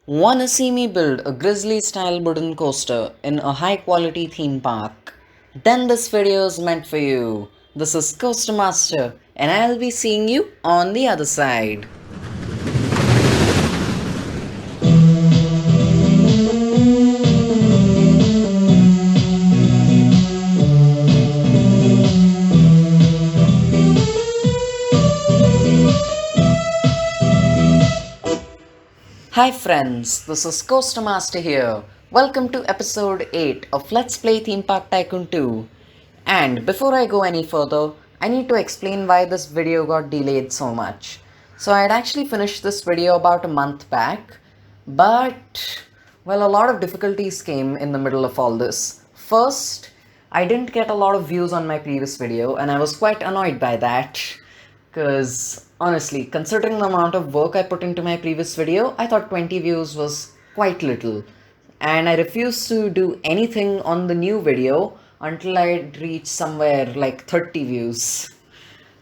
Wanna see me build a grizzly style wooden coaster in a high quality theme park? Then this video is meant for you. This is Coaster Master and I'll be seeing you on the other side. Hi friends, this is Coaster Master here. Welcome to episode 8 of Let's Play Theme Park Tycoon 2. And before I go any further, I need to explain why this video got delayed so much. So I had actually finished this video about a month back, but well, a lot of difficulties came in the middle of all this. First, I didn't get a lot of views on my previous video and I was quite annoyed by that. Because honestly, considering the amount of work I put into my previous video, I thought 20 views was quite little. And I refused to do anything on the new video until I'd reach somewhere like 30 views.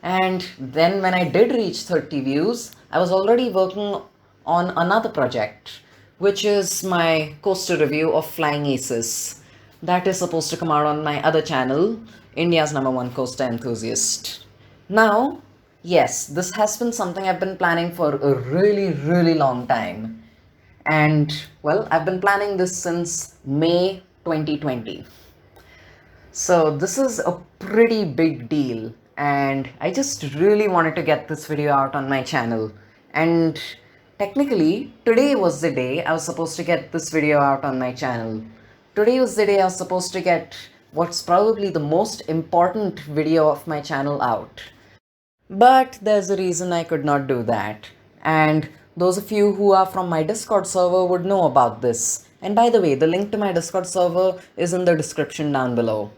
And then when I did reach 30 views, I was already working on another project, which is my coaster review of Flying Aces. That is supposed to come out on my other channel, India's #1 coaster enthusiast. Now, yes, this has been something I've been planning for a really long time. And well, I've been planning this since May 2020. So this is a pretty big deal and I just really wanted to get this video out on my channel. And technically, today was the day I was supposed to get this video out on my channel. Today was the day I was supposed to get what's probably the most important video of my channel out. But there's a reason I could not do that. And those of you who are from my Discord server would know about this. And by the way, the link to my Discord server is in the description down below.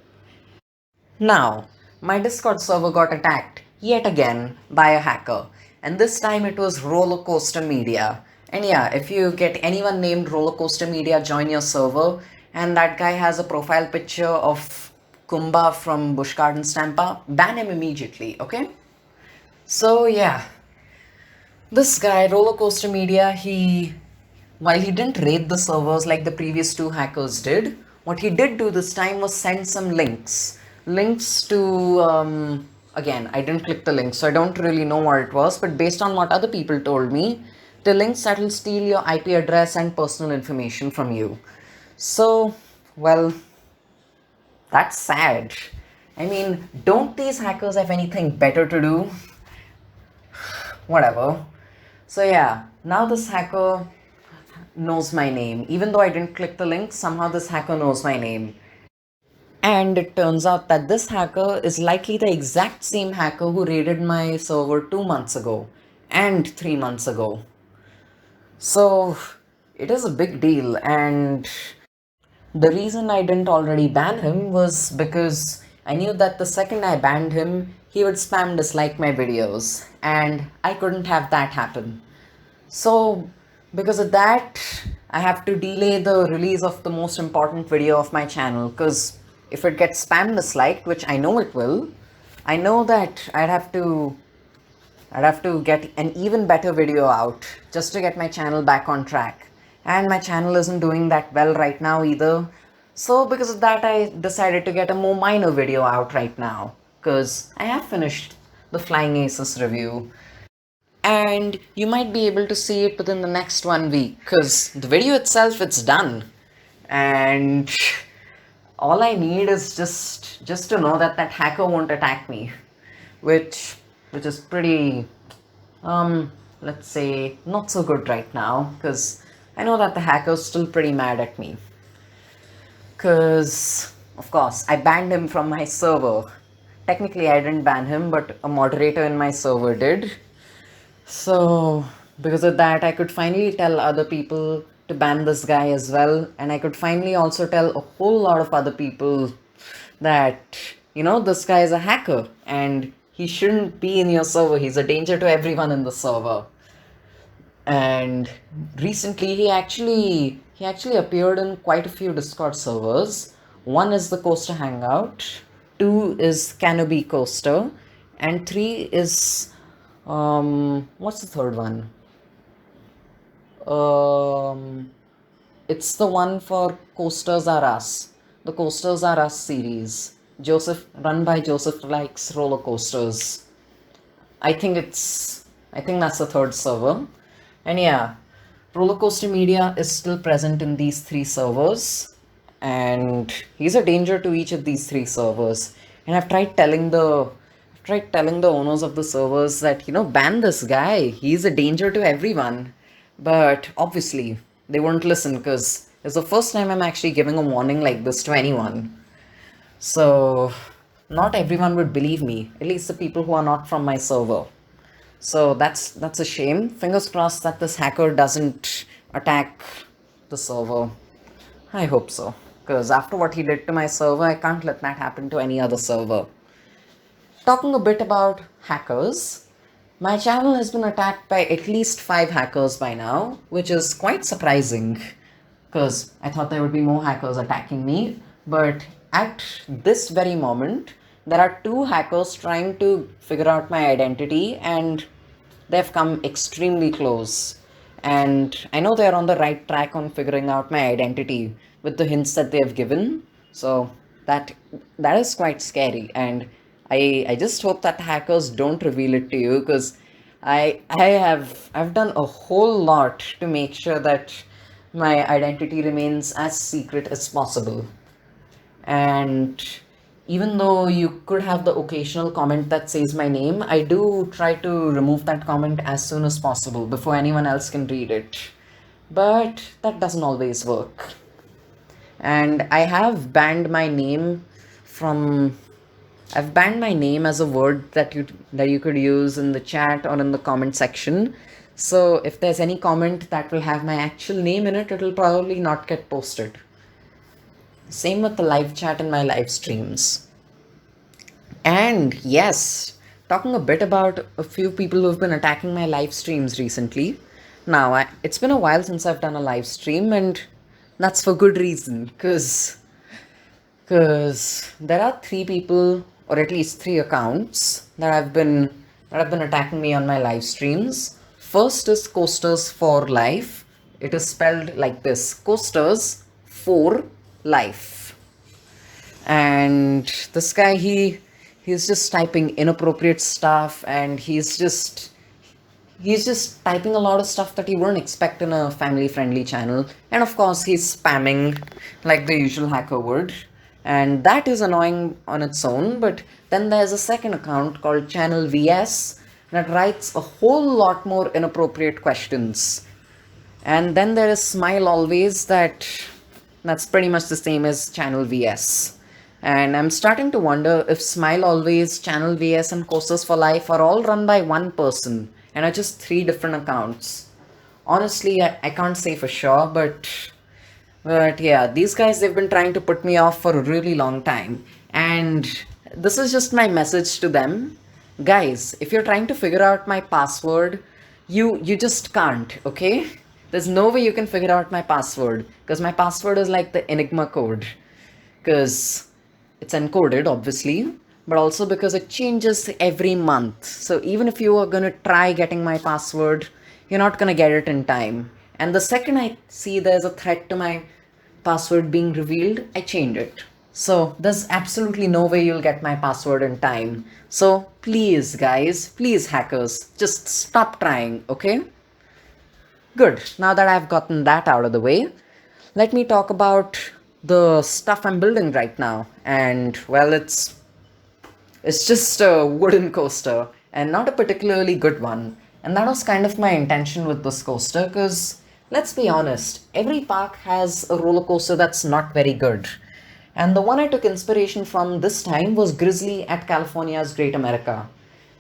Now, my Discord server got attacked yet again by a hacker. And this time it was Roller Coaster Media. And yeah, if you get anyone named Roller Coaster Media join your server, and that guy has a profile picture of Kumba from Busch Gardens Tampa, ban him immediately, okay? So yeah, this guy, Roller Coaster Media, while he didn't raid the servers like the previous two hackers did, what he did do this time was send some links. Links to, again, I didn't click the link, so I don't really know what it was, but based on what other people told me, the links that will steal your IP address and personal information from you. So, well, that's sad. I mean, don't these hackers have anything better to do? Whatever. So yeah, now this hacker knows my name. Even though I didn't click the link, somehow this hacker knows my name. And it turns out that this hacker is likely the exact same hacker who raided my server 2 months ago and 3 months ago. So it is a big deal, and the reason I didn't already ban him was because I knew that the second I banned him, he would spam dislike my videos, and I couldn't have that happen. So, because of that, I have to delay the release of the most important video of my channel, because if it gets spam disliked, which I know it will, I know that I'd have to get an even better video out just to get my channel back on track. And my channel isn't doing that well right now either. So because of that, I decided to get a more minor video out right now, because I have finished the Flying Aces review. And you might be able to see it within the next 1 week, because the video itself, it's done. And all I need is just to know that that hacker won't attack me, which is pretty, let's say, not so good right now, because I know that the hacker's still pretty mad at me. Because, of course, I banned him from my server. Technically, I didn't ban him, but a moderator in my server did. So, because of that, I could finally tell other people to ban this guy as well. And I could finally also tell a whole lot of other people that, this guy is a hacker and he shouldn't be in your server. He's a danger to everyone in the server. And recently he actually appeared in quite a few Discord servers. One is the Coaster Hangout, 2 is Canopy Coaster, and 3 is what's the third one? It's the one for Coasters Are Us, the Coasters Are Us series. Run by Joseph Likes Roller Coasters. I think that's the third server. And yeah, Rollercoaster Media is still present in these three servers, and he's a danger to each of these three servers. And I've tried telling the owners of the servers that, ban this guy. He's a danger to everyone. But obviously, they won't listen because it's the first time I'm actually giving a warning like this to anyone. So, not everyone would believe me, at least the people who are not from my server. So that's a shame. Fingers crossed that this hacker doesn't attack the server. I hope so. Because after what he did to my server, I can't let that happen to any other server. Talking a bit about hackers, my channel has been attacked by at least 5 hackers by now, which is quite surprising because I thought there would be more hackers attacking me. But at this very moment, there are 2 hackers trying to figure out my identity, and they've come extremely close. And I know they're on the right track on figuring out my identity with the hints that they have given. So that that is quite scary, and I just hope that hackers don't reveal it to you because I've done a whole lot to make sure that my identity remains as secret as possible. And even though you could have the occasional comment that says my name, I do try to remove that comment as soon as possible before anyone else can read it. But that doesn't always work. And from I've banned my name as a word that you could use in the chat or in the comment section. So if there's any comment that will have my actual name in it, it'll probably not get posted. Same with the live chat in my live streams. And yes, talking a bit about a few people who've been attacking my live streams recently. Now, it's been a while since I've done a live stream, and that's for good reason, because there are 3 people, or at least 3 accounts that have been attacking me on my live streams. First is Coasters for Life. It is spelled like this: Coasters for Life. And this guy, he's just typing inappropriate stuff, and he's just typing a lot of stuff that you wouldn't expect in a family friendly channel. And of course, he's spamming like the usual hacker would. And that is annoying on its own. But then there's a second account called Channel VS that writes a whole lot more inappropriate questions. And then there is Smile Always, that's pretty much the same as Channel VS. And I'm starting to wonder if Smile Always, Channel VS, and Coasters for Life are all run by one person and are just 3 different accounts. Honestly, I can't say for sure, but yeah, these guys, they've been trying to put me off for a really long time. And this is just my message to them. Guys, if you're trying to figure out my password, you just can't, okay? There's no way you can figure out my password because my password is like the Enigma code. Because it's encoded, obviously, but also because it changes every month. So even if you are going to try getting my password, you're not going to get it in time. And the second I see there's a threat to my password being revealed, I change it. So there's absolutely no way you'll get my password in time. So please, guys, please, hackers, just stop trying, okay? Good. Now that I've gotten that out of the way, let me talk about the stuff I'm building right now. And well, it's just a wooden coaster and not a particularly good one. And that was kind of my intention with this coaster because let's be honest, every park has a roller coaster that's not very good. And the one I took inspiration from this time was Grizzly at California's Great America.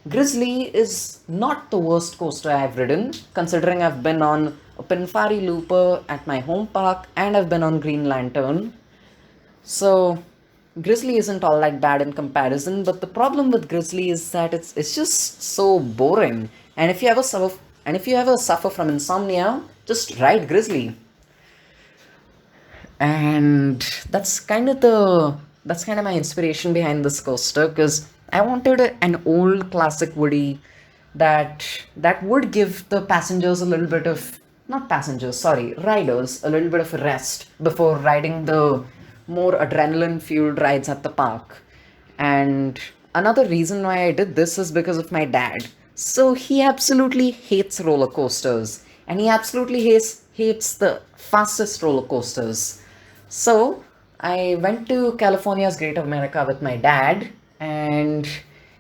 Grizzly is not the worst coaster I've ridden, considering I've been on a Pinfari Looper at my home park and I've been on Green Lantern. So Grizzly isn't all that bad in comparison, but the problem with Grizzly is that it's just so boring. And if you ever suffer from insomnia, just ride Grizzly. And that's kind of my inspiration behind this coaster because I wanted an old classic Woody that would give the passengers a little bit of not passengers, sorry, riders, a little bit of a rest before riding the more adrenaline fueled rides at the park. And another reason why I did this is because of my dad. So he absolutely hates roller coasters, and he absolutely hates the fastest roller coasters. So I went to California's Great America with my dad, and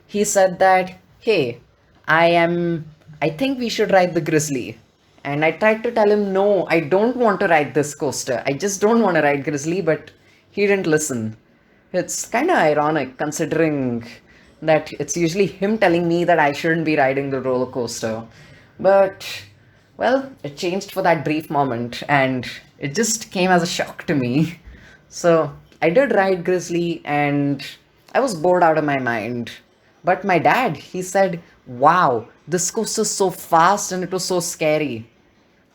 he said that, hey, I think we should ride the Grizzly. And I tried to tell him, no, I don't want to ride this coaster. I just don't want to ride Grizzly, but he didn't listen. It's kind of ironic considering that it's usually him telling me that I shouldn't be riding the roller coaster. But, well, it changed for that brief moment and it just came as a shock to me. So, I did ride Grizzly and I was bored out of my mind. But my dad, he said, wow, this coaster's so fast and it was so scary.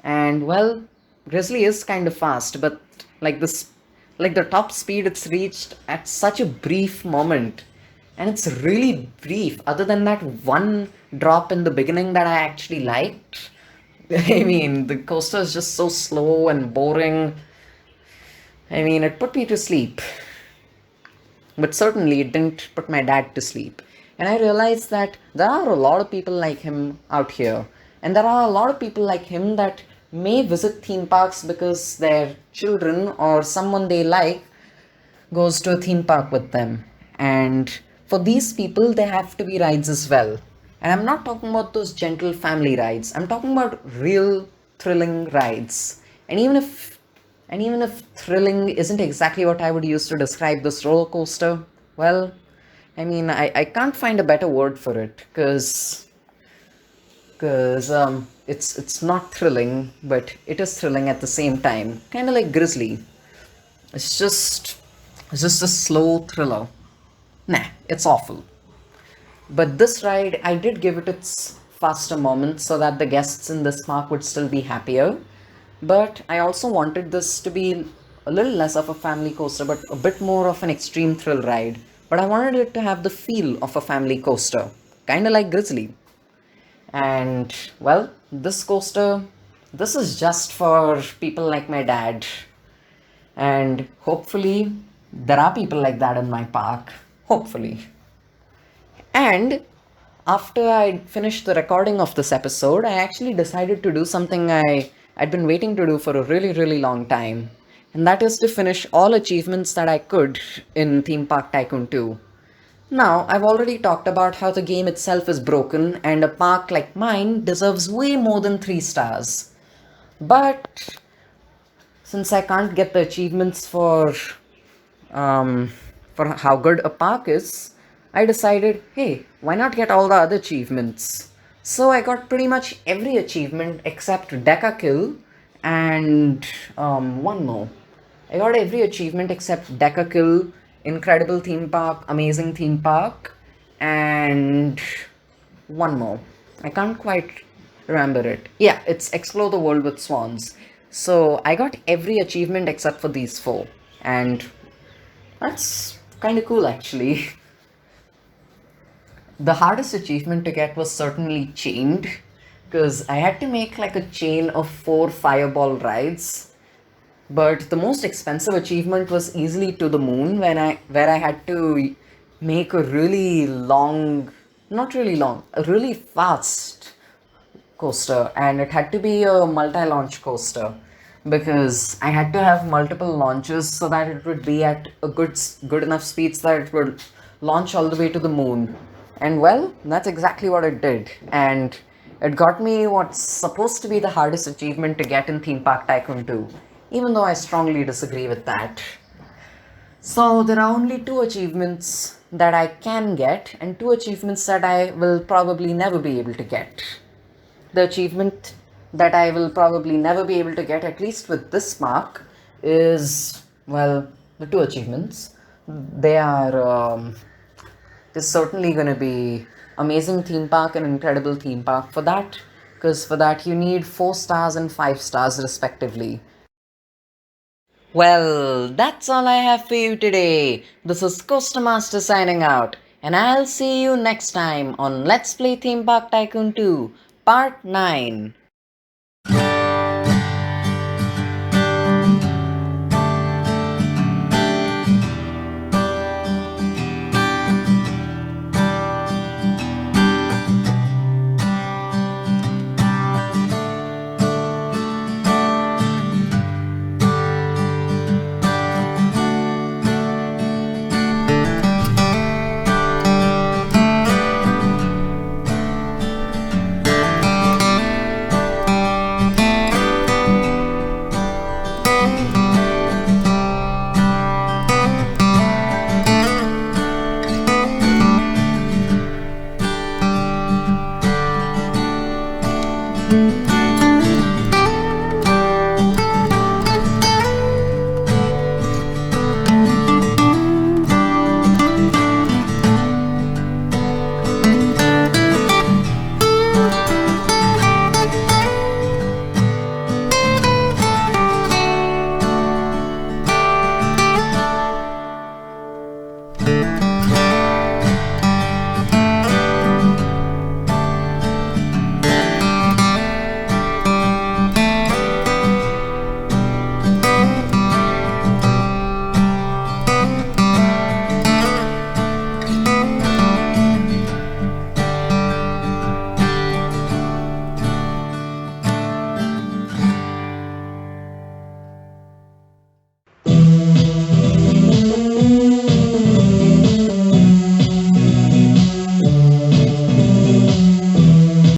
And well, Grizzly is kind of fast, but like this, like the top speed it's reached at such a brief moment. And it's really brief, other than that one drop in the beginning that I actually liked. I mean, the coaster is just so slow and boring. I mean, it put me to sleep. But certainly it didn't put my dad to sleep. And I realized that there are a lot of people like him out here. And there are a lot of people like him that may visit theme parks because their children or someone they like goes to a theme park with them. And for these people, there have to be rides as well. And I'm not talking about those gentle family rides. I'm talking about real thrilling rides. And even if thrilling isn't exactly what I would use to describe this roller coaster, well, I mean, I can't find a better word for it because it's not thrilling, but it is thrilling at the same time. Kind of like Grizzly. It's just it's just a slow thriller. Nah, it's awful. But this ride, I did give it its faster moments so that the guests in this park would still be happier. But I also wanted this to be a little less of a family coaster, but a bit more of an extreme thrill ride. But I wanted it to have the feel of a family coaster, kind of like Grizzly. And well, this coaster, this is just for people like my dad. And hopefully, there are people like that in my park. Hopefully. And after I finished the recording of this episode, I actually decided to do something I'd been waiting to do for a really, really long time. And that is to finish all achievements that I could in Theme Park Tycoon 2. Now, I've already talked about how the game itself is broken, and a park like mine deserves way more than 3 stars. But since I can't get the achievements um, for how good a park is, I decided, hey, why not get all the other achievements? So I got pretty much every achievement except Deca Kill and one more. I got every achievement except Deca Kill, Incredible Theme Park, Amazing Theme Park, and one more. I can't quite remember it. Yeah, it's Explore the World with Swans. So I got every achievement except for these four. And that's kind of cool actually. The hardest achievement to get was certainly chained because I had to make like a chain of 4 fireball rides. But the most expensive achievement was easily to the moon where I had to make a really long, not really long, a really fast coaster, and it had to be a multi-launch coaster because I had to have multiple launches so that it would be at a good enough speeds that it would launch all the way to the moon. And well, that's exactly what it did, and it got me what's supposed to be the hardest achievement to get in Theme Park Tycoon 2, even though I strongly disagree with that. So there are only 2 achievements that I can get and 2 achievements that I will probably never be able to get. The achievement that I will probably never be able to get, at least with this mark, is, well, the 2 achievements. They are, there's certainly going to be Amazing Theme Park and Incredible Theme Park for that, because for that you need 4 stars and 5 stars respectively. Well, that's all I have for you today. This is Coaster Master signing out, and I'll see you next time on Let's Play Theme Park Tycoon 2, Part 9.